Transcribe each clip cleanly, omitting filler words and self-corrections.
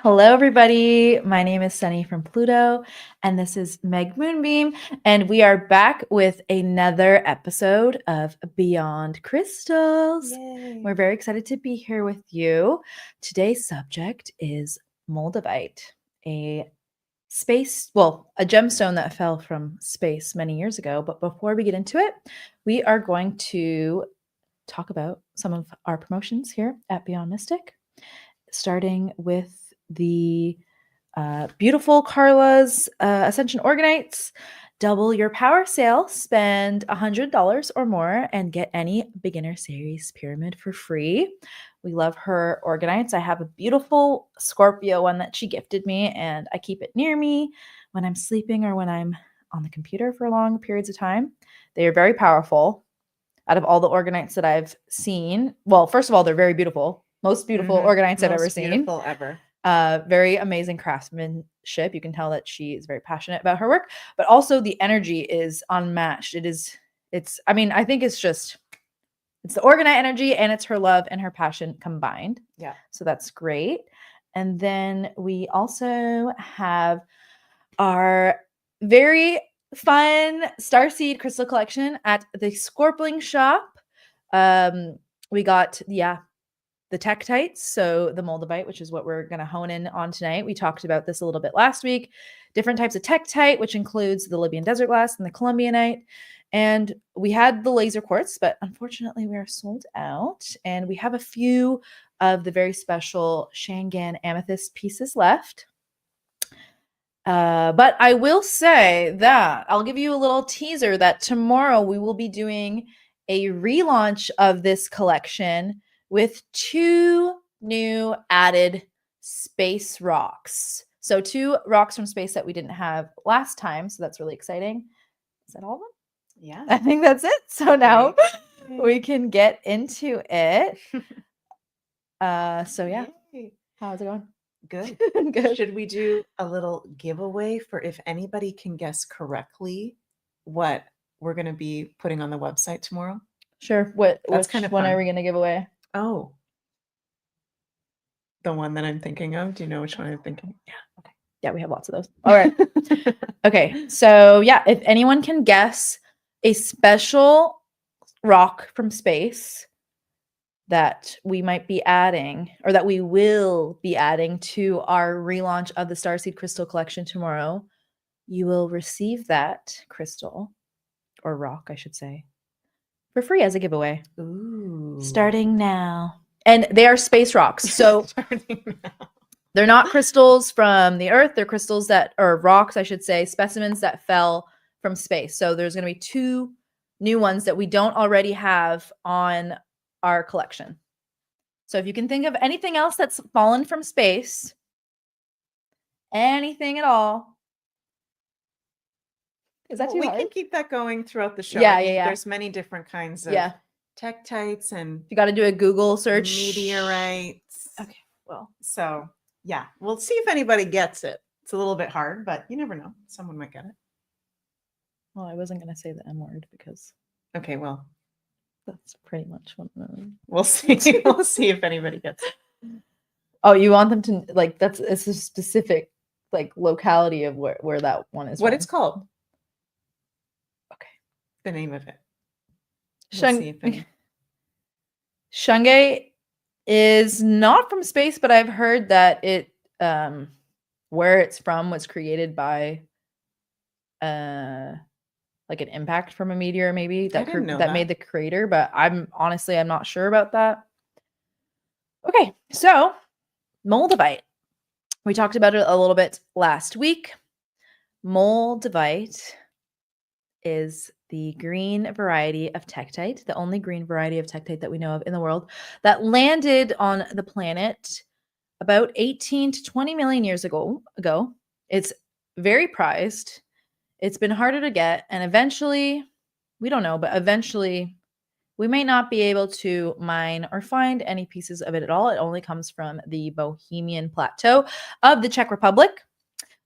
Hello, everybody. My name is Sunny from Pluto, and this is Meg Moonbeam, and we are back with another episode of Beyond Crystals. Yay. We're very excited to be here with you. Today's subject is moldavite, a gemstone that fell from space many years ago. But before we get into it, we are going to talk about some of our promotions here at Beyond Mystic, starting with the beautiful Carla's Ascension Organites. Double your power sale, spend $100 or more, and get any beginner series pyramid for free. We love her Organites. I have a beautiful Scorpio one that she gifted me, and I keep it near me when I'm sleeping or when I'm on the computer for long periods of time. They are very powerful. Out of all the Organites that I've seen, well, first of all, they're very beautiful. Most beautiful Organites I've ever seen. Beautiful ever. Very amazing craftsmanship. You can tell that she is very passionate about her work, but also the energy is unmatched. I think it's the Organite energy, and it's her love and her passion combined. Yeah. So that's great. And then we also have our very fun Starseed crystal collection at the Scorpling shop. We got, the Tektites, so the moldavite, which is what we're going to hone in on tonight. We talked about this a little bit last week. Different types of Tektite, which includes the Libyan desert glass and the Colombianite. And we had the laser quartz, but unfortunately we are sold out. And we have a few of the very special Shangan amethyst pieces left. But I will say that I'll give you a little teaser that tomorrow we will be doing a relaunch of this collection with 2 new added space rocks. So 2 rocks from space that we didn't have last time. So that's really exciting. Is that all of them? Yeah. I think that's it. So now we can get into it. Yay. How's it going? Good. Good. Should we do a little giveaway for if anybody can guess correctly what we're going to be putting on the website tomorrow? Sure. Which one are we going to give away? Oh, the one that I'm thinking of. Do you know which one I'm thinking? Yeah. Okay. Yeah, we have lots of those. All right. Okay. So if anyone can guess a special rock from space that we might be adding, or that we will be adding to our relaunch of the Starseed Crystal Collection tomorrow, you will receive that crystal, or rock, I should say, for free as a giveaway. Ooh. Starting now. And they are space rocks. So they're not crystals from the Earth. They're crystals or rocks, I should say, specimens that fell from space. So there's going to be 2 new ones that we don't already have on our collection. So if you can think of anything else that's fallen from space, anything at all. Is that too hard? We can keep that going throughout the show. Yeah. There's many different kinds of tektites, and you got to do a Google search. Meteorites. Okay. Well, so yeah, we'll see if anybody gets it. It's a little bit hard, but you never know. Someone might get it. Well, I wasn't going to say the M word because. Okay, well, that's pretty much what. We'll see. We'll see if anybody gets it. Oh, you want them to it's a specific locality of where that one is. What it's called. Okay. The name of it. Shungay is not from space, but I've heard that it where it's from was created by an impact from a meteor, maybe that made the crater, but I'm not sure about that. Okay, so moldavite. We talked about it a little bit last week. Moldavite is the green variety of Tektite, the only green variety of Tektite that we know of in the world, that landed on the planet about 18 to 20 million years ago. It's very prized. It's been harder to get, and eventually, we don't know, but eventually we may not be able to mine or find any pieces of it at all. It only comes from the Bohemian Plateau of the Czech Republic.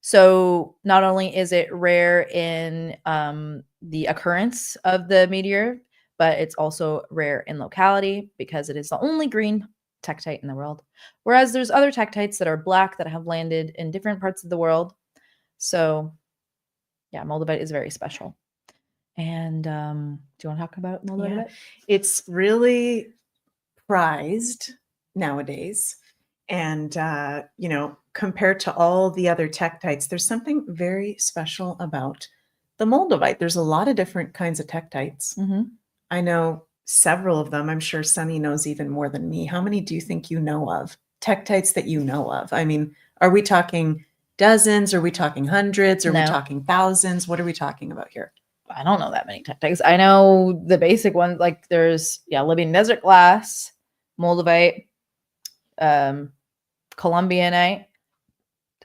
So not only is it rare in the occurrence of the meteor, but it's also rare in locality because it is the only green tektite in the world. Whereas there's other tektites that are black that have landed in different parts of the world. So yeah, moldavite is very special. And do you want to talk about moldavite a Yeah. bit? It's really prized nowadays. And, compared to all the other tektites, there's something very special about the moldavite. There's a lot of different kinds of tektites. Mm-hmm. I know several of them. I'm sure Sunny knows even more than me. How many do you think you know of? Tektites that you know of? I mean, are we talking dozens? Are we talking hundreds? Are we No. talking thousands? What are we talking about here? I don't know that many tektites. I know the basic ones, like there's Libyan desert glass, moldavite, columbianite,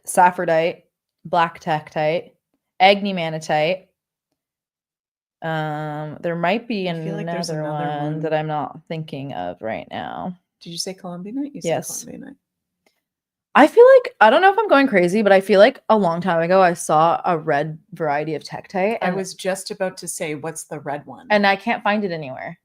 saffordite, black tektite, agnemanitite. There might be I feel like there's another another one one. that I'm not thinking of right now. Did you say Columbianite? You Yes. said Columbianite. I feel like, I don't know if I'm going crazy, but I feel like a long time ago I saw a red variety of tektite. I was just about to say, what's the red one? And I can't find it anywhere.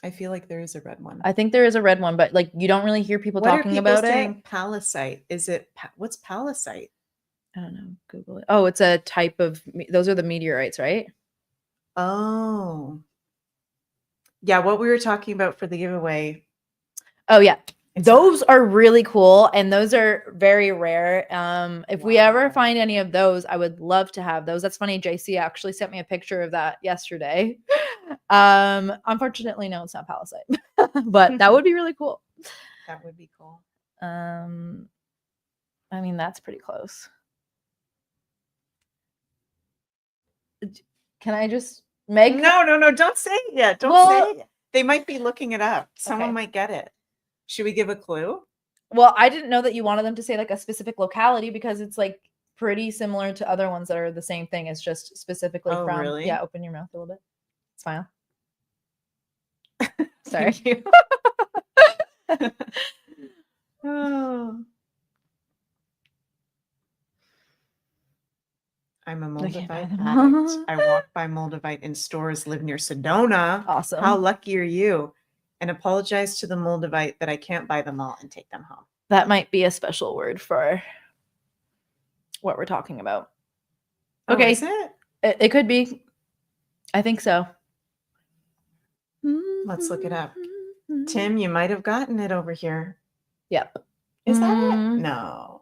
I feel like there is a red one. I think there is a red one, but like you don't really hear people talking about it. Palisite? Is it what's palisite? I don't know. Google it. Oh, it's a type of. Those are the meteorites, right? Oh, yeah. What we were talking about for the giveaway. Oh yeah, those are really cool, and those are very rare. If we ever find any of those, I would love to have those. That's funny. JC actually sent me a picture of that yesterday. Unfortunately, no, it's not palisite, but that would be really cool. That would be cool. I mean, that's pretty close. Can I just Meg? No, don't say it yet. Don't say it yet. They might be looking it up. Someone might get it. Should we give a clue? Well, I didn't know that you wanted them to say like a specific locality because it's like pretty similar to other ones that are the same thing. It's just specifically from. Really? Yeah, open your mouth a little bit. Smile. Sorry. Thank you. Oh. I'm a moldavite addict. I walk by moldavite in stores, live near Sedona. Awesome. How lucky are you? And apologize to the moldavite that I can't buy them all and take them home. That might be a special word for what we're talking about. Okay. Oh, is it? It could be. I think so. Let's look it up. Tim, you might have gotten it over here. Yep. Is that it? No.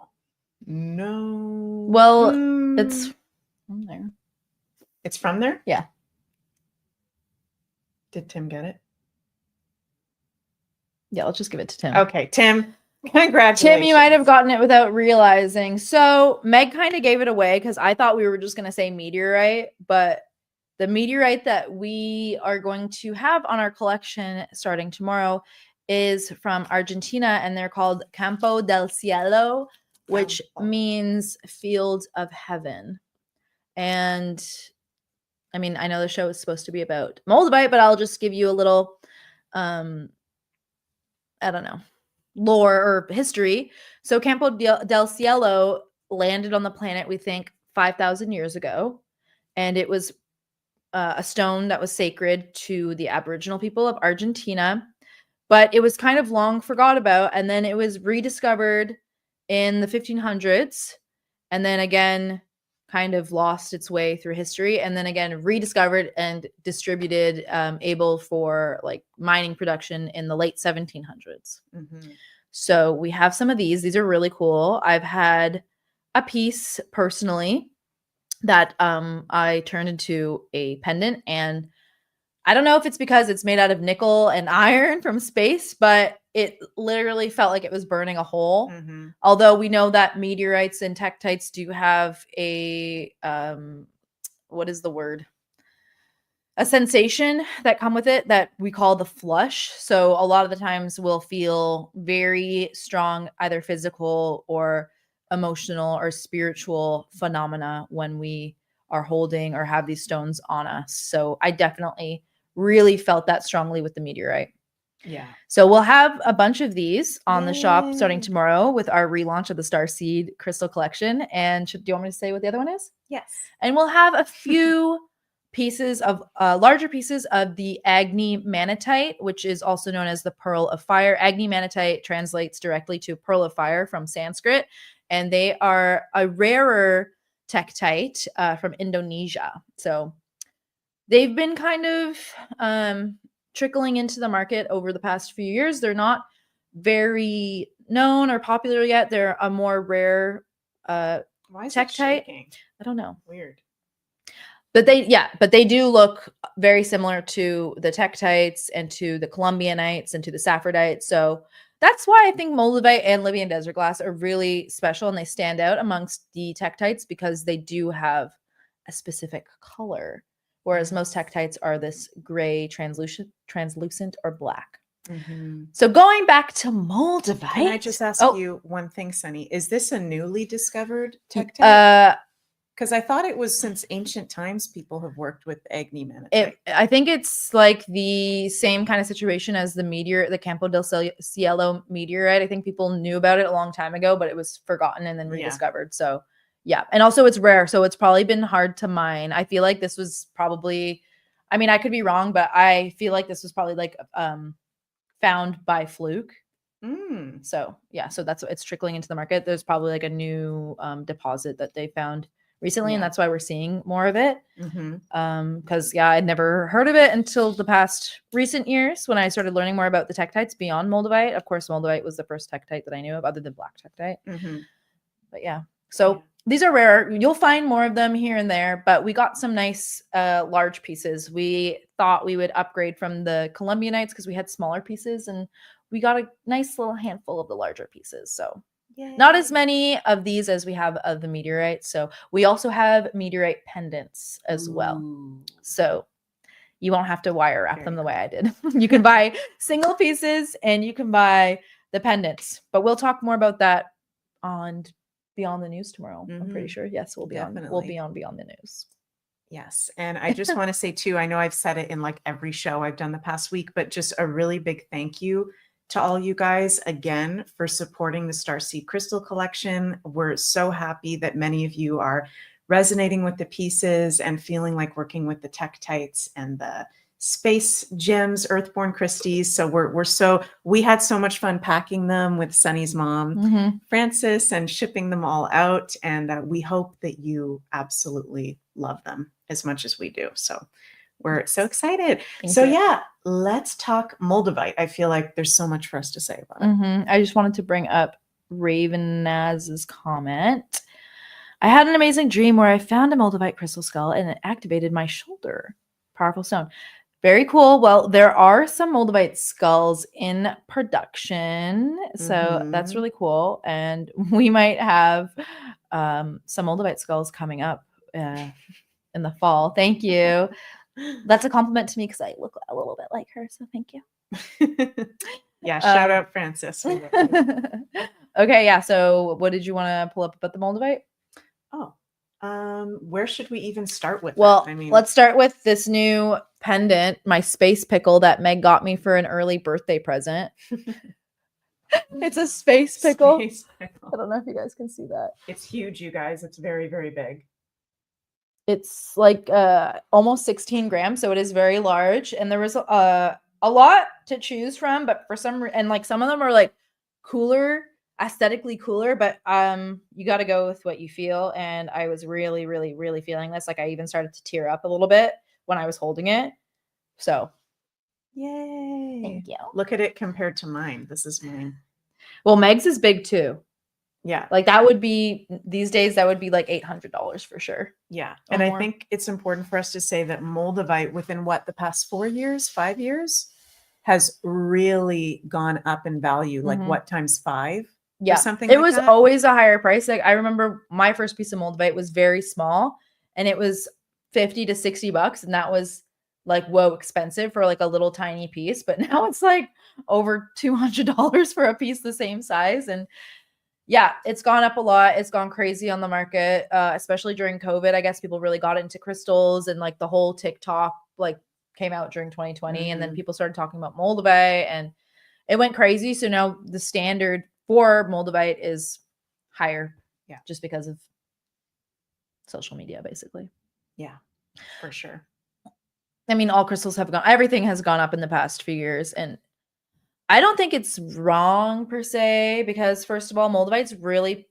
Well, it's from there. It's from there? Yeah. Did Tim get it? Yeah, let's just give it to Tim. Okay, Tim. Congratulations. Tim, you might have gotten it without realizing. So Meg kind of gave it away because I thought we were just going to say meteorite, but the meteorite that we are going to have on our collection starting tomorrow is from Argentina, and they're called Campo del Cielo, which means field of heaven. And I mean, I know the show is supposed to be about moldavite, but I'll just give you a little, I don't know, lore or history. So Campo del Cielo landed on the planet, we think, 5,000 years ago. And it was a stone that was sacred to the Aboriginal people of Argentina. But it was kind of long forgot about. And then it was rediscovered in the 1500s. And then again, kind of lost its way through history. And then again, rediscovered and distributed, able for like mining production in the late 1700s. Mm-hmm. So we have some of these. These are really cool. I've had a piece personally that I turned into a pendant, and I don't know if it's because it's made out of nickel and iron from space, but it literally felt like it was burning a hole. Mm-hmm. Although we know that meteorites and tektites do have a what is the word? A sensation that come with it that we call the flush. So a lot of the times we'll feel very strong, either physical or emotional or spiritual phenomena when we are holding or have these stones on us. So I definitely really felt that strongly with the meteorite. Yeah. So we'll have a bunch of these on the shop starting tomorrow with our relaunch of the Starseed Crystal Collection. And do you want me to say what the other one is? Yes. And we'll have a few larger pieces of the Agni manatite, which is also known as the pearl of fire. Agni manatite translates directly to pearl of fire from Sanskrit, and they are a rarer tektite from Indonesia. So they've been kind of trickling into the market over the past few years. They're not very known or popular yet. They're a more rare Why is it tektite. shaking? I don't know. Weird. But they do look very similar to the tektites and to the Columbianites and to the sapphirdites. So that's why I think moldavite and Libyan desert glass are really special and they stand out amongst the tektites because they do have a specific color, whereas most tektites are this gray, translucent or black. Mm-hmm. So going back to moldavite, can I just ask you one thing, Sunny? Is this a newly discovered tektite? Because I thought it was since ancient times people have worked with Agni manatite. I think it's like the same kind of situation as the Campo del Cielo meteorite. I think people knew about it a long time ago, but it was forgotten and then rediscovered. So yeah. And also it's rare. So it's probably been hard to mine. I feel like this was probably, I mean, I could be wrong, but I feel like this was probably like found by fluke. So yeah, so that's it's trickling into the market. There's probably like a new deposit that they found recently, and that's why we're seeing more of it. Because I'd never heard of it until the past recent years when I started learning more about the tektites beyond moldavite. Of course, moldavite was the first tektite that I knew of other than black tektite. But yeah, so these are rare. You'll find more of them here and there, but we got some nice large pieces. We thought we would upgrade from the Columbianites because we had smaller pieces, and we got a nice little handful of the larger pieces. So not as many of these as we have of the meteorites. So we also have meteorite pendants as well. So you won't have to wire wrap them the way I did. You can buy single pieces and you can buy the pendants. But we'll talk more about that on Beyond the News tomorrow. I'm pretty sure. Yes, we'll be on Beyond the News. Yes. And I just want to say too, I know I've said it in like every show I've done the past week, but just a really big thank you to all you guys again for supporting the Starseed Crystal Collection. We're so happy that many of you are resonating with the pieces and feeling like working with the tektites and the space gems, Earthborn Christies. So we had so much fun packing them with Sunny's mom, Frances, and shipping them all out. And we hope that you absolutely love them as much as we do. So we're so excited. Yeah, let's talk moldavite. I feel like there's so much for us to say about it. I just wanted to bring up Ravenaz's comment. I had an amazing dream where I found a moldavite crystal skull and it activated my shoulder. Powerful stone. Very cool. Well, there are some moldavite skulls in production. So that's really cool. And we might have some moldavite skulls coming up in the fall. Thank you. That's a compliment to me because I look a little bit like her. So thank you. Yeah. Shout out Frances. Okay. Yeah. So what did you want to pull up about the moldavite? Where should we even start with? Well, let's start with this new pendant, my space pickle that Meg got me for an early birthday present. It's a space pickle. I don't know if you guys can see that. It's huge, you guys. It's very, very big. It's like almost 16 grams, so it is very large. And there was a lot to choose from, but for some and like some of them are like cooler, aesthetically cooler, but you got to go with what you feel. And I was really, really, really feeling this. Like I even started to tear up a little bit when I was holding it. So, yay! Thank you. Look at it compared to mine. This is mine. Well, Meg's is big too. Yeah. Like that would be these days, that would be like $800 for sure. Yeah. And I think it's important for us to say that moldavite within the past 5 years has really gone up in value. Like what times 5? Yeah. Something it was always a higher price. Like I remember my first piece of moldavite was very small and it was $50 to $60. And that was like, whoa, expensive for like a little tiny piece. But now it's like over $200 for a piece the same size. And yeah, it's gone up a lot. It's gone crazy on the market, especially during COVID. I guess people really got into crystals and like the whole TikTok like came out during 2020. And then people started talking about moldavite and it went crazy. So now the standard for moldavite is higher. Yeah. Just because of social media, basically. Yeah, for sure. I mean, all crystals have everything has gone up in the past few years. And I don't think it's wrong per se, because first of all, moldavite's really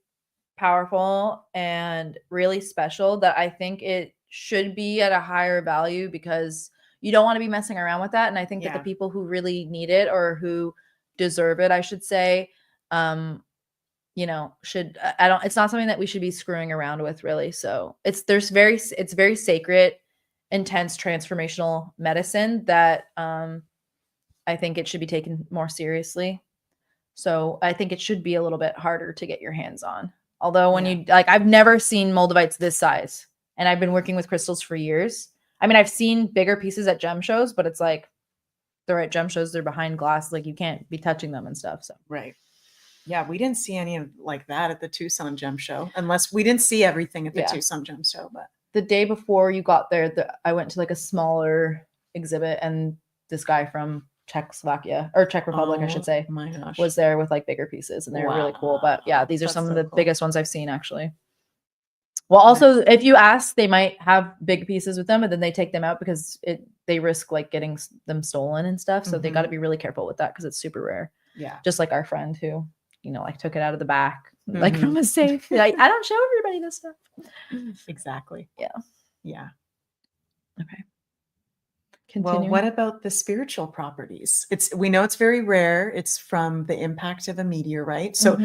powerful and really special, that I think it should be at a higher value, because you don't want to be messing around with that. And I think that the people who really need it, or who deserve it, I should say, should, it's not something that we should be screwing around with, really. So it's very sacred, intense, transformational medicine that I think it should be taken more seriously. So I think it should be a little bit harder to get your hands on. Although when you I've never seen moldavites this size, and I've been working with crystals for years. I mean, I've seen bigger pieces at gem shows, but it's like they're at gem shows, they're behind glass, like you can't be touching them and stuff. So right. Yeah, we didn't see any of like that at the Tucson Gem Show, unless we didn't see everything at the Tucson Gem Show. But the day before you got there, I went to like a smaller exhibit, and this guy from Czechoslovakia, or Czech Republic, I should say, my gosh, was there with like bigger pieces, and they were really cool. But yeah, these are some of the biggest ones I've seen, actually. Well, also, if you ask, they might have big pieces with them, and then they take them out because they risk like getting them stolen and stuff. So they got to be really careful with that, because it's super rare. Yeah. Just like our friend who, like took it out of the back, like from a safe. Like, I don't show everybody this stuff. Exactly. Yeah. Yeah. Okay. Continuing. Well, what about the spiritual properties? We know it's very rare. It's from the impact of a meteorite. So,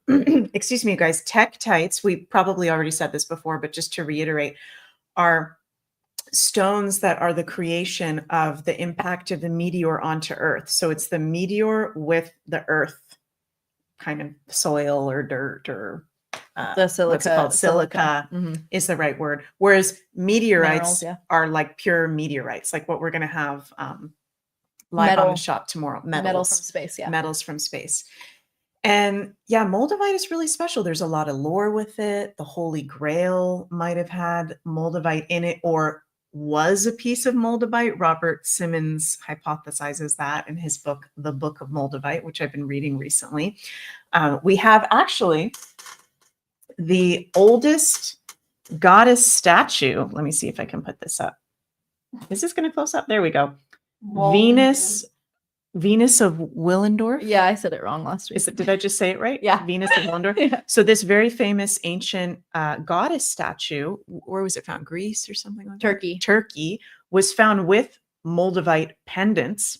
excuse me, you guys, tektites, we probably already said this before, but just to reiterate, are stones that are the creation of the impact of the meteor onto Earth. So it's the meteor with the Earth kind of soil or dirt, or the silica, what's it called? Silica is the right word. Whereas meteorites are like pure meteorites, like what we're going to have live on the shop tomorrow. Metal from space, Metals from space. And yeah, moldavite is really special. There's a lot of lore with it. The Holy Grail might have had moldavite in it, or was a piece of moldavite. Robert Simmons hypothesizes that in his book, The Book of Moldavite, which I've been reading recently. We have actually the oldest goddess statue. Let me see if I can put this up. Is this going to close up? There we go. Venus of Willendorf. Yeah, I said it wrong last week. Did I just say it right? Yeah. Venus of Willendorf. Yeah. So this very famous ancient goddess statue, where was it found? Greece or something like Turkey. that? Turkey was found with moldavite pendants.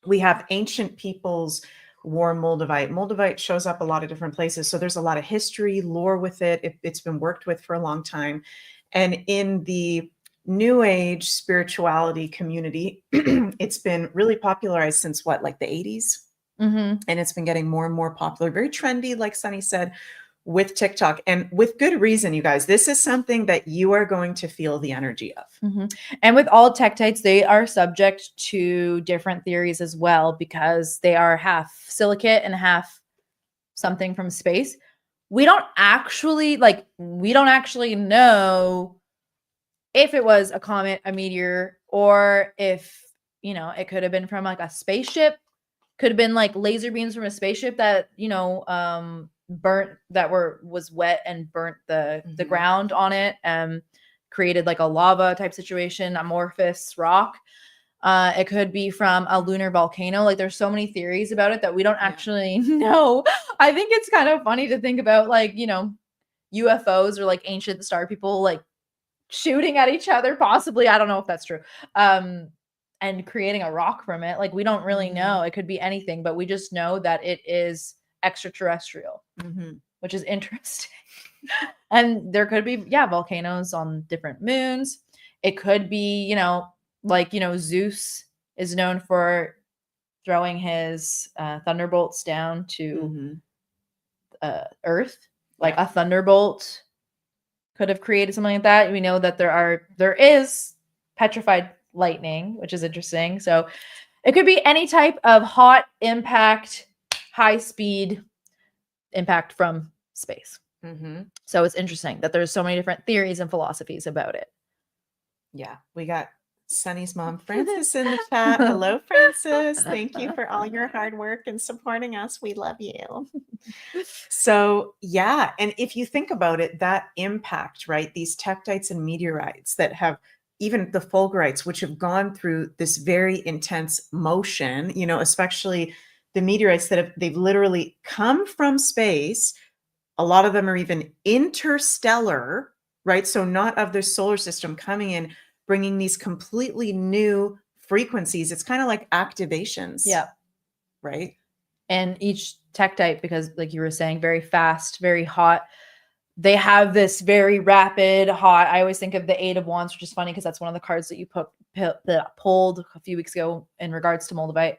We have ancient peoples wore moldavite. Moldavite shows up a lot of different places. So there's a lot of history, lore with it. It's been worked with for a long time. And in the New Age spirituality community, it's been really popularized since like the 80s. And it's been getting more and more popular, very trendy, like Sunny said, with TikTok, and with good reason, you guys. This is something that you are going to feel the energy of. And with all tektites, they are subject to different theories as well, because they are half silicate and half something from space. We don't actually know if it was a comet, a meteor, or if, it could have been from like a spaceship, could have been like laser beams from a spaceship that, burnt, was wet and burnt the ground on it, and created like a lava type situation, amorphous rock. It could be from a lunar volcano. Like, there's so many theories about it that we don't actually know. I think it's kind of funny to think about, like, UFOs or like ancient star people like shooting at each other, possibly. I don't know if that's true. And creating a rock from it. Like, we don't really know. It could be anything, but we just know that it is extraterrestrial, which is interesting. And there could be, volcanoes on different moons. It could be, Zeus is known for throwing his thunderbolts down to Earth. Like a thunderbolt could have created something like that. We know that there is petrified lightning, which is interesting. So it could be any type of hot impact, high speed impact from space. So it's interesting that there's so many different theories and philosophies about it. Yeah, we got Sunny's mom, Frances, in the chat. Hello, Frances. Thank you for all your hard work and supporting us. We love you. So, yeah. And if you think about it, that impact, right? These tektites and meteorites that have even the fulgurites, which have gone through this very intense motion, you know, especially the meteorites they've literally come from space. A lot of them are even interstellar, right? So not of the solar system, coming in, bringing these completely new frequencies. It's kind of like activations. Yeah. Right. And each tektite, because like you were saying, very fast, very hot, they have this very rapid hot. I always think of the Eight of Wands, which is funny because that's one of the cards that you pulled a few weeks ago in regards to moldavite.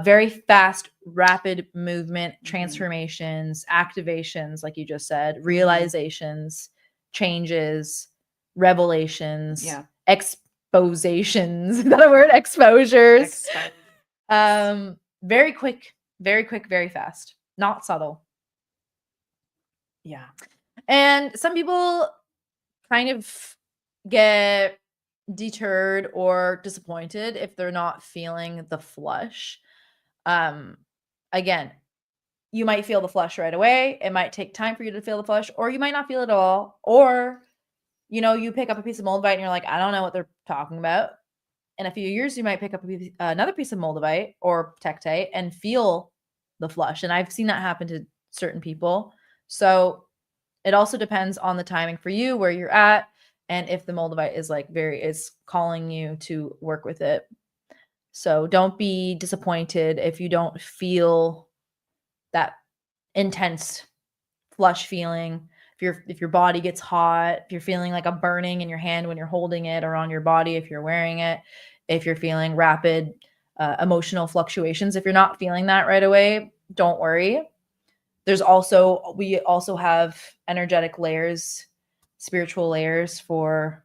Very fast, rapid movement, transformations, activations, like you just said, realizations, changes, revelations, expositions. Is that a word? Exposures. Very quick, very fast, not subtle. Yeah. And some people kind of get deterred or disappointed if they're not feeling the flush. Again, you might feel the flush right away. It might take time for you to feel the flush, or you might not feel it at all. Or, you know, you pick up a piece of moldavite and you're like, I don't know what they're talking about. In a few years, you might pick up another piece of moldavite or tektite and feel the flush. And I've seen that happen to certain people. So it also depends on the timing for you, where you're at, and if the moldavite is like is calling you to work with it. So don't be disappointed if you don't feel that intense flush feeling. If your body gets hot, if you're feeling like a burning in your hand when you're holding it, or on your body if you're wearing it, if you're feeling rapid emotional fluctuations, if you're not feeling that right away, don't worry. We also have energetic layers, spiritual layers for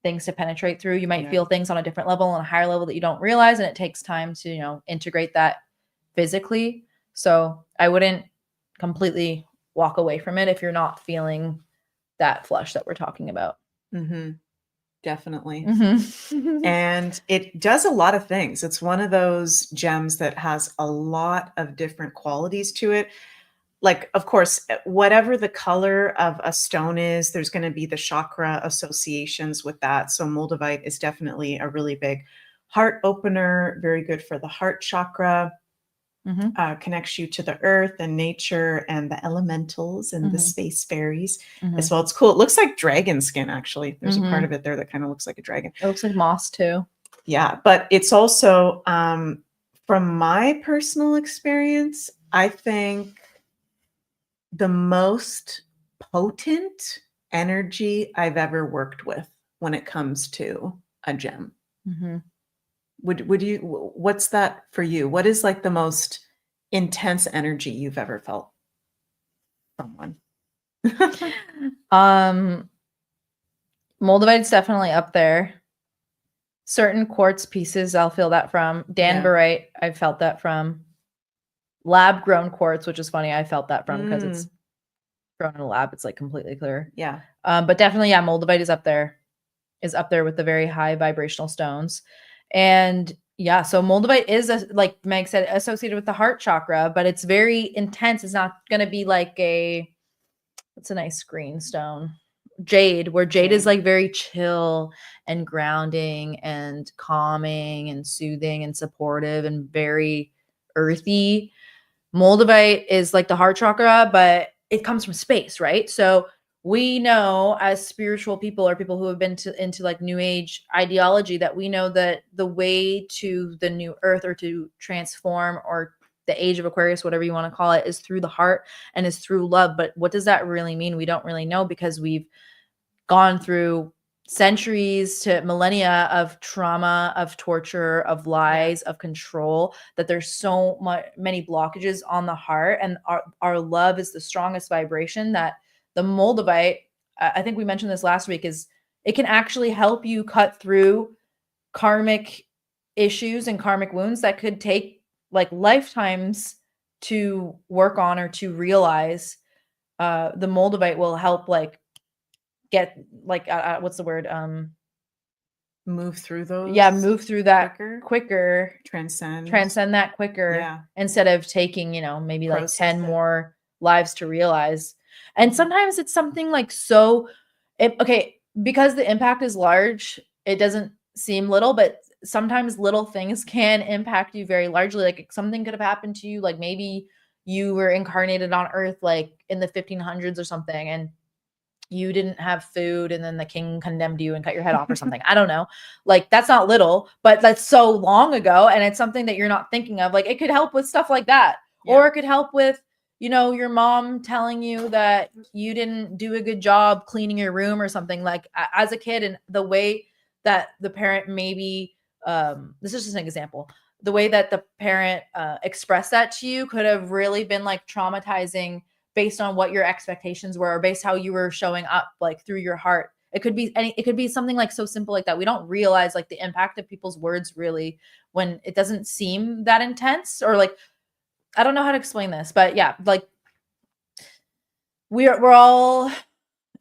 things to penetrate through. You might feel things on a different level, on a higher level that you don't realize, and it takes time to, you know, integrate that physically. So I wouldn't completely walk away from it if you're not feeling that flush that we're talking about. Definitely. And it does a lot of things. It's one of those gems that has a lot of different qualities to it. Like, of course, whatever the color of a stone is, there's going to be the chakra associations with that. So moldavite is definitely a really big heart opener, very good for the heart chakra. Connects you to the earth and nature and the elementals and the space fairies as well. It's cool. It looks like dragon skin, actually. There's a part of it there that kind of looks like a dragon. It looks like moss too. Yeah, but it's also, from my personal experience, I think the most potent energy I've ever worked with when it comes to a gem. What's that for you? What is like the most intense energy you've ever felt from one? Moldavite's definitely up there. Certain quartz pieces I'll feel that from. Danburite, I've felt that from. Lab grown quartz, which is funny, I felt that from because it's grown in a lab. It's like completely clear. Yeah. But definitely, moldavite is up there. Is up there with the very high vibrational stones. And yeah, so moldavite is, like Meg said, associated with the heart chakra, but it's very intense. It's not going to be like what's a nice green stone? Jade, where jade is like very chill and grounding and calming and soothing and supportive and very earthy. Moldavite is like the heart chakra, but it comes from space, right? So we know, as spiritual people or people who have been into like new age ideology, that we know that the way to the new earth, or to transform, or the age of Aquarius, whatever you want to call it, is through the heart and is through love. But what does that really mean? We don't really know, because we've gone through centuries to millennia of trauma, of torture, of lies, of control, that there's so many blockages on the heart. And our love is the strongest vibration, that the moldavite, I think we mentioned this last week, is it can actually help you cut through karmic issues and karmic wounds that could take like lifetimes to work on or to realize. The moldavite will help like get like what's the word? Move through those. Yeah, move through that quicker. Transcend that quicker. Instead of taking, maybe like 10 more lives to realize. And sometimes it's something like because the impact is large, it doesn't seem little, but sometimes little things can impact you very largely. Like something could have happened to you, like maybe you were incarnated on Earth like in the 1500s or something, and you didn't have food, and then the king condemned you and cut your head off or something. I don't know. Like that's not little, but that's so long ago, and it's something that you're not thinking of. Like it could help with stuff like that. Yeah. Or it could help with, your mom telling you that you didn't do a good job cleaning your room or something, like as a kid, and the way that the parent maybe this is just an example. The way that the parent expressed that to you could have really been like traumatizing based on what your expectations were, or based how you were showing up like through your heart. It could be something like so simple like that. We don't realize like the impact of people's words really when it doesn't seem that intense, or like, I don't know how to explain this, but yeah, like we're all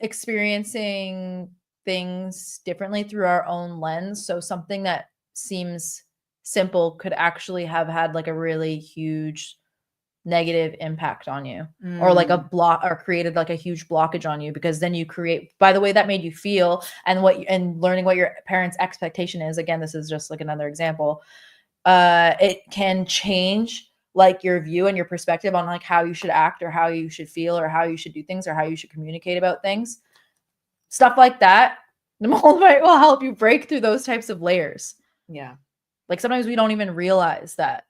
experiencing things differently through our own lens. So something that seems simple could actually have had like a really huge negative impact on you, or like a block, or created like a huge blockage on you, because then you create by the way that made you feel, and and learning what your parents' expectation is. Again, this is just like another example. It can change like your view and your perspective on like how you should act, or how you should feel, or how you should do things, or how you should communicate about things. Stuff like that. The moldavite will help you break through those types of layers. Yeah. Like sometimes we don't even realize that,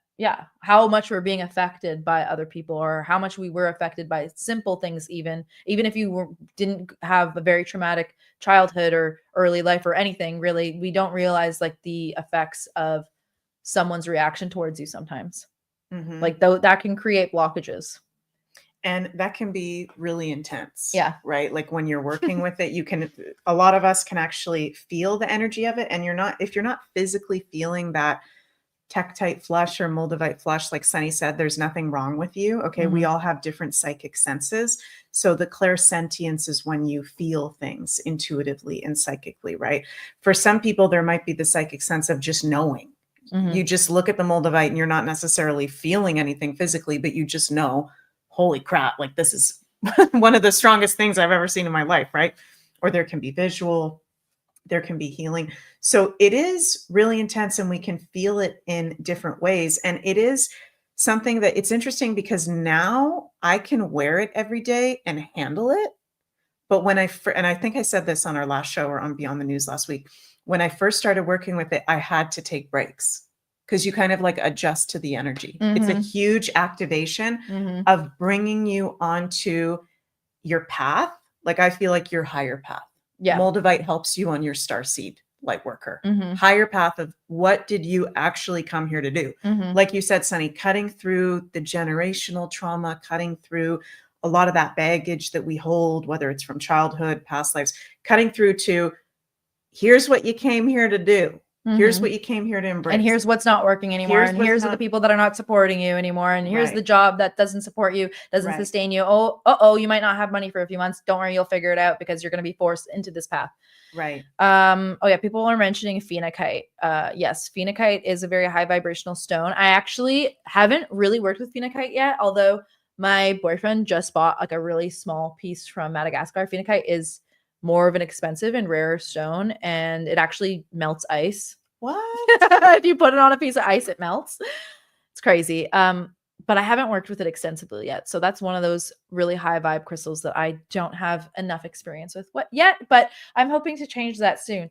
how much we're being affected by other people, or how much we were affected by simple things, even if you didn't have a very traumatic childhood or early life or anything really. We don't realize like the effects of someone's reaction towards you sometimes. Like that can create blockages. And that can be really intense. Yeah. Right. Like when you're working with it, a lot of us can actually feel the energy of it. And if you're not physically feeling that Tektite flush or moldavite flush, like Sunny said, there's nothing wrong with you. Okay. We all have different psychic senses. So the clairsentience is when you feel things intuitively and psychically, right? For some people, there might be the psychic sense of just knowing. You just look at the moldavite and you're not necessarily feeling anything physically, but you just know, holy crap, like this is one of the strongest things I've ever seen in my life, right? Or there can be visual, there can be healing. So it is really intense, and we can feel it in different ways. And it is something that it's interesting because now I can wear it every day and handle it. But when and I think I said this on our last show or on Beyond the News last week, when I first started working with it, I had to take breaks because you kind of like adjust to the energy. It's a huge activation of bringing you onto your path. Like I feel like your higher path. Yeah. Moldavite helps you on your starseed light worker. Higher path of what did you actually come here to do? Like you said, Sunny, cutting through the generational trauma, cutting through a lot of that baggage that we hold, whether it's from childhood, past lives, cutting through to here's what you came here to do. Here's what you came here to embrace. And here's what's not working anymore. And here's the people that are not supporting you anymore. And here's the job that doesn't support you, doesn't sustain you. Oh, you might not have money for a few months. Don't worry, you'll figure it out because you're going to be forced into this path. Right. Oh yeah, people are mentioning phenakite. Yes, phenakite is a very high vibrational stone. I actually haven't really worked with phenakite yet, although my boyfriend just bought like a really small piece from Madagascar. Phenakite is more of an expensive and rarer stone, and it actually melts ice. What? If you put it on a piece of ice, it melts. It's crazy. But I haven't worked with it extensively yet. So that's one of those really high vibe crystals that I don't have enough experience with yet, but I'm hoping to change that soon.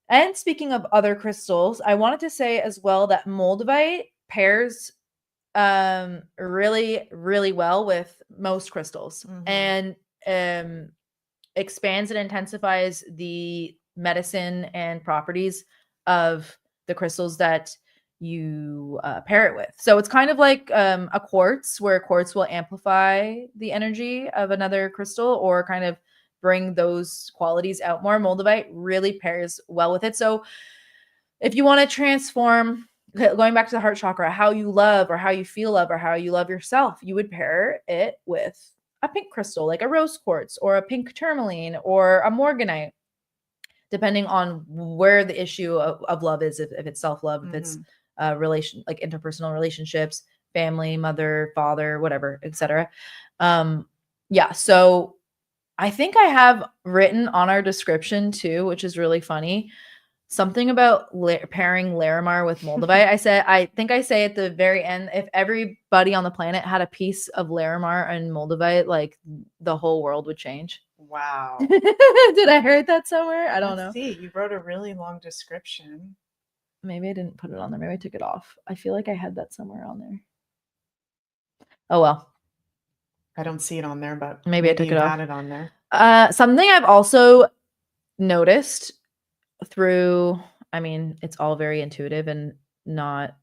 And speaking of other crystals, I wanted to say as well that moldavite pairs really, really well with most crystals, and expands and intensifies the medicine and properties of the crystals that you pair it with. So it's kind of like a quartz, where quartz will amplify the energy of another crystal or kind of bring those qualities out more. Moldavite really pairs well with it. So if you want to transform, going back to the heart chakra, how you love or how you feel love or how you love yourself, you would pair it with a pink crystal like a rose quartz or a pink tourmaline or a morganite, depending on where the issue of love is. If it's self-love, if it's relation, like interpersonal relationships, family, mother, father, whatever, etc. Yeah, so I think I have written on our description too, which is really funny. something about pairing Larimar with moldavite. I think I say at the very end, if everybody on the planet had a piece of Larimar and moldavite, like the whole world would change. Wow. Did I hear that somewhere? I don't know. Let's see. You wrote a really long description. Maybe I didn't put it on there. Maybe I took it off. I feel like I had that somewhere on there. Oh well. I don't see it on there, but Maybe I took you it off. had it on there. Something I've also noticed through, I mean, it's all very intuitive and not,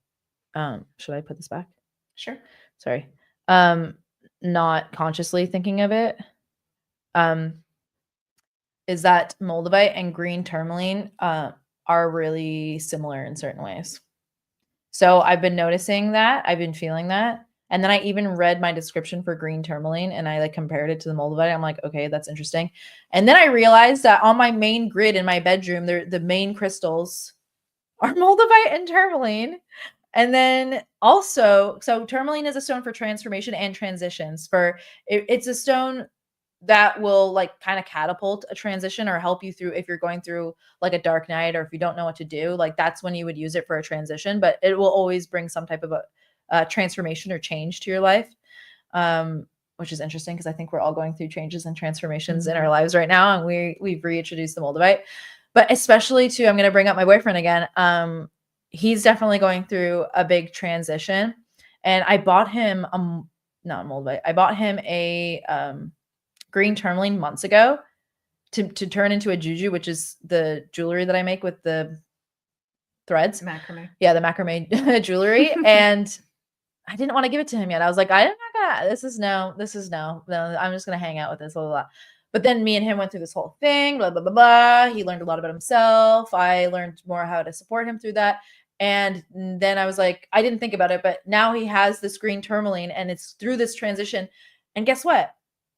should I put this back? Sure. Sorry. Not consciously thinking of it. Is that moldavite and green tourmaline are really similar in certain ways. So I've been noticing that. I've been feeling that. And then I even read my description for green tourmaline and I like compared it to the moldavite. I'm like, okay, that's interesting. And then I realized that on my main grid in my bedroom, the main crystals are moldavite and tourmaline. And then also, so tourmaline is a stone for transformation and transitions. It's a stone that will like kind of catapult a transition or help you through if you're going through like a dark night or if you don't know what to do. Like that's when you would use it for a transition, but it will always bring some type of a transformation or change to your life, which is interesting because I think we're all going through changes and transformations in our lives right now, and we've reintroduced the moldavite. But especially too, I'm going to bring up my boyfriend again. He's definitely going through a big transition, and I bought him not moldavite. I bought him a green tourmaline months ago to turn into a juju, which is the jewelry that I make with the threads. Macrame. Yeah, the macrame jewelry. And I didn't want to give it to him yet. I was like, I'm not gonna, this is no, I'm just gonna hang out with this, blah, blah, blah. But then me and him went through this whole thing, blah, blah, blah, blah. He learned a lot about himself. I learned more how to support him through that. And then I was like, I didn't think about it, but now he has this green tourmaline and it's through this transition. And guess what?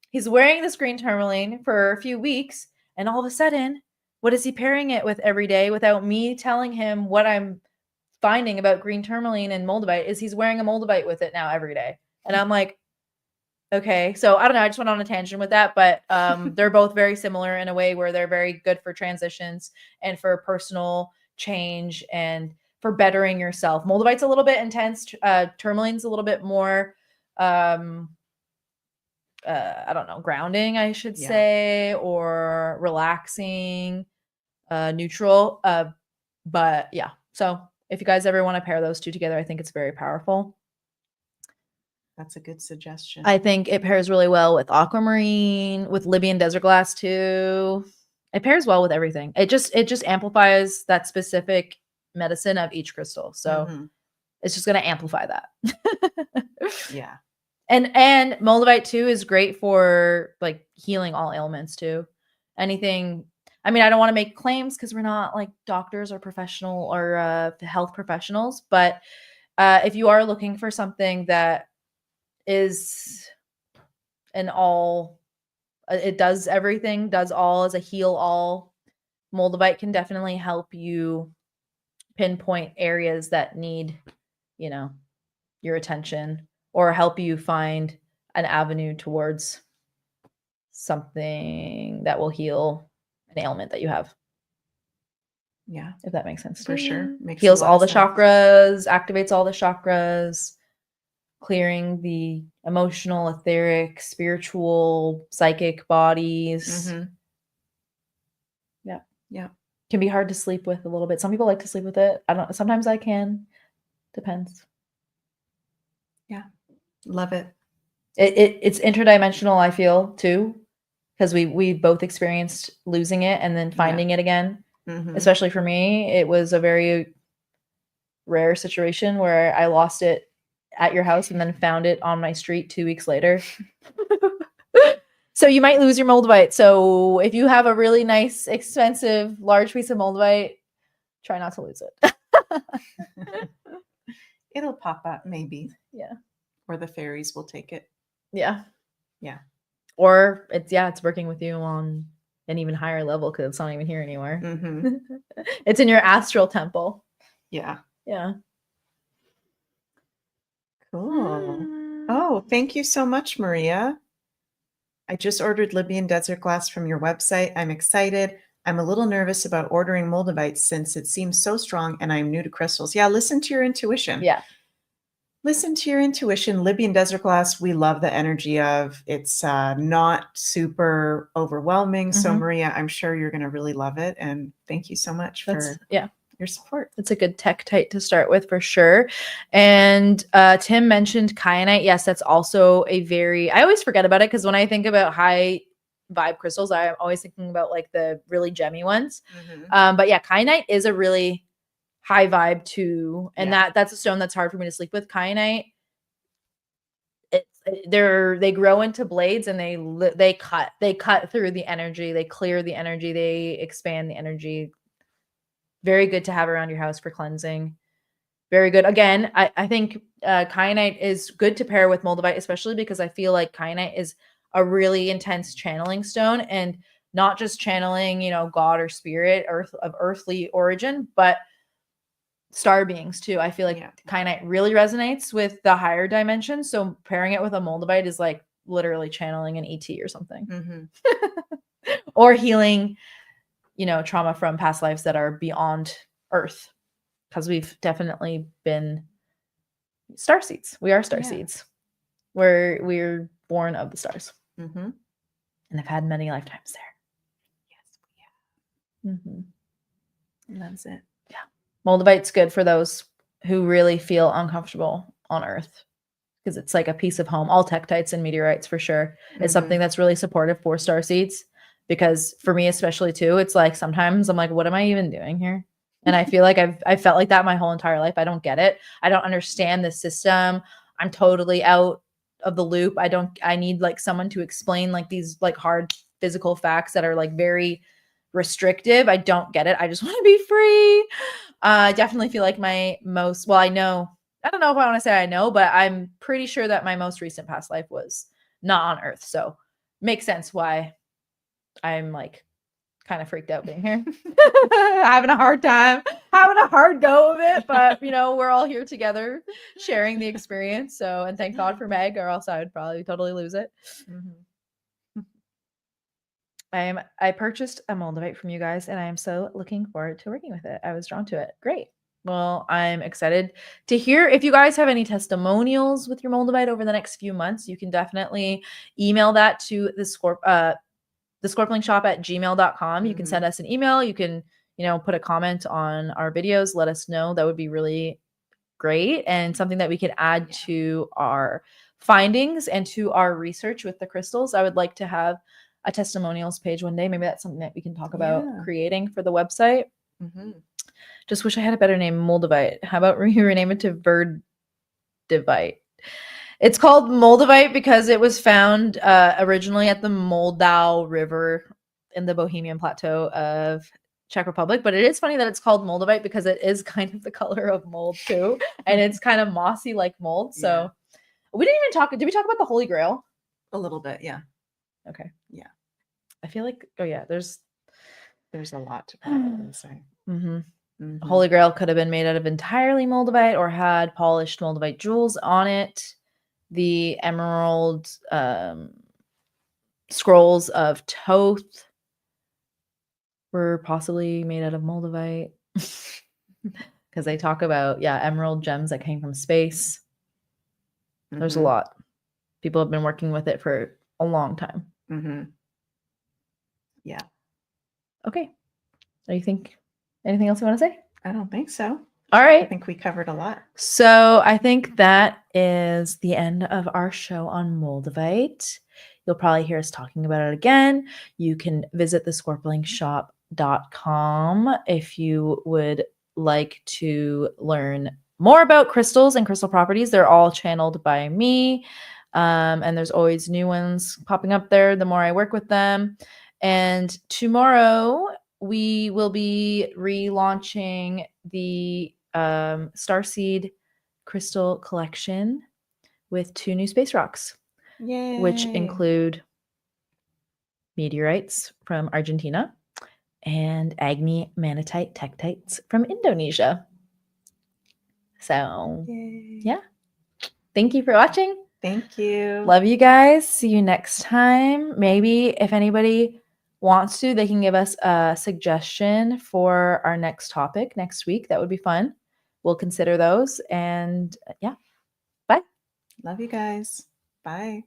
He's wearing this green tourmaline for a few weeks, and all of a sudden, what is he pairing it with every day without me telling him what I'm finding about green tourmaline and moldavite is he's wearing a moldavite with it now every day. And I'm like, okay. So I don't know. I just went on a tangent with that, but they're both very similar in a way where they're very good for transitions and for personal change and for bettering yourself. Moldavite's a little bit intense. Tourmaline's a little bit more I don't know, grounding, I should say, or relaxing, neutral. But yeah, so if you guys ever want to pair those two together, I think it's very powerful. That's a good suggestion. I think it pairs really well with aquamarine, with Libyan desert glass too. It pairs well with everything. It just amplifies that specific medicine of each crystal. So it's just going to amplify that. Yeah. And moldavite too is great for like healing all ailments too. Anything. I mean, I don't want to make claims because we're not like doctors or professional or health professionals, but if you are looking for something that is an all, it does everything, does all, as a heal all, moldavite can definitely help you pinpoint areas that need, you know, your attention, or help you find an avenue towards something that will heal an ailment that you have. Yeah. If that makes sense. For sure. Heals all the chakras, activates all the chakras, clearing the emotional, etheric, spiritual, psychic bodies. Yeah. Yeah. Can be hard to sleep with a little bit. Some people like to sleep with it. I don't, sometimes I can. Depends. Yeah. Love it. It's interdimensional, I feel, too, because we both experienced losing it and then finding it again. Especially for me, it was a very rare situation where I lost it at your house and then found it on my street 2 weeks later. So you might lose your moldavite. So if you have a really nice, expensive, large piece of moldavite, try not to lose it. It'll pop up, maybe. Yeah. Or the fairies will take it. Yeah. Yeah. Or it's working with you on an even higher level because it's not even here anymore. It's in your astral temple. Yeah. Yeah. Cool. Oh, thank you so much, Maria. I just ordered Libyan desert glass from your website. I'm excited. I'm a little nervous about ordering moldavite since it seems so strong and I'm new to crystals. Yeah, listen to your intuition. Yeah. Listen to your intuition. Libyan desert glass, we love the energy of. It's not super overwhelming. So, Maria, I'm sure you're going to really love it. And thank you so much for your support. It's a good Tektite to start with for sure. And Tim mentioned kyanite. Yes, that's also a very, I always forget about it because when I think about high vibe crystals, I'm always thinking about like the really gemmy ones. But yeah, kyanite is a really high vibe too. And that's a stone that's hard for me to sleep with. Kyanite, they grow into blades and they cut through the energy, they clear the energy, they expand the energy. Very good to have around your house for cleansing. Very good. Again, I think kyanite is good to pair with moldavite, especially because I feel like kyanite is a really intense channeling stone, and not just channeling, God or spirit, of earthly origin, but star beings too. I feel like kyanite really resonates with the higher dimensions. So pairing it with a moldavite is like literally channeling an ET or something, or healing, trauma from past lives that are beyond Earth. Because we've definitely been star seeds. We are star seeds. We're born of the stars, and have had many lifetimes there. Yes, we have. That's it. Yeah, moldavite's good for those who really feel uncomfortable on Earth, because it's like a piece of home. All tektites and meteorites for sure is something that's really supportive for star seeds. Because for me, especially too, it's like sometimes I'm like, what am I even doing here? And I feel like I've felt like that my whole entire life. I don't get it. I don't understand the system. I'm totally out of the loop. I need like someone to explain like these like hard physical facts that are like very restrictive. I don't get it. I just want to be free. I definitely feel like I don't know if I want to say I know, but I'm pretty sure that my most recent past life was not on Earth. So makes sense why I'm like kind of freaked out being here. Having a hard time, having a hard go of it, but we're all here together sharing the experience. So, and thank God for Meg, or else I would probably totally lose it. I purchased a moldavite from you guys, and I am so looking forward to working with it. I was drawn to it. Great. Well, I'm excited to hear if you guys have any testimonials with your moldavite over the next few months. You can definitely email that to the scorpionshop@gmail.com. You can send us an email. You can, put a comment on our videos. Let us know. That would be really great, and something that we could add to our findings and to our research with the crystals. I would like to have a testimonials page one day. Maybe that's something that we can talk about creating for the website. Just wish I had a better name, moldavite. How about we rename it to verdivite? It's called moldavite because it was found originally at the Moldau River in the Bohemian Plateau of Czech Republic. But it is funny that it's called moldavite because it is kind of the color of mold too. And it's kind of mossy like mold. So we didn't even did we talk about the Holy Grail? A little bit, yeah. Okay. Yeah. I feel like, there's a lot to probably say. Holy Grail could have been made out of entirely moldavite or had polished moldavite jewels on it. The emerald scrolls of Thoth were possibly made out of moldavite, because they talk about emerald gems that came from space. There's a lot. People have been working with it for a long time. Yeah. Okay. Do you think anything else you want to say? I don't think so. All right. I think we covered a lot. So I think that is the end of our show on moldavite. You'll probably hear us talking about it again. You can visit thescorpionshop.com if you would like to learn more about crystals and crystal properties. They're all channeled by me. And there's always new ones popping up there the more I work with them. And tomorrow we will be relaunching the Starseed Crystal Collection with 2 new space rocks. Yay. Which include meteorites from Argentina and Agni Manatite Tektites from Indonesia. So, yeah. Thank you for watching. Thank you. Love you guys. See you next time. Maybe if anybody wants to, they can give us a suggestion for our next topic next week. That would be fun. We'll consider those. And yeah, bye. Love you guys. Bye.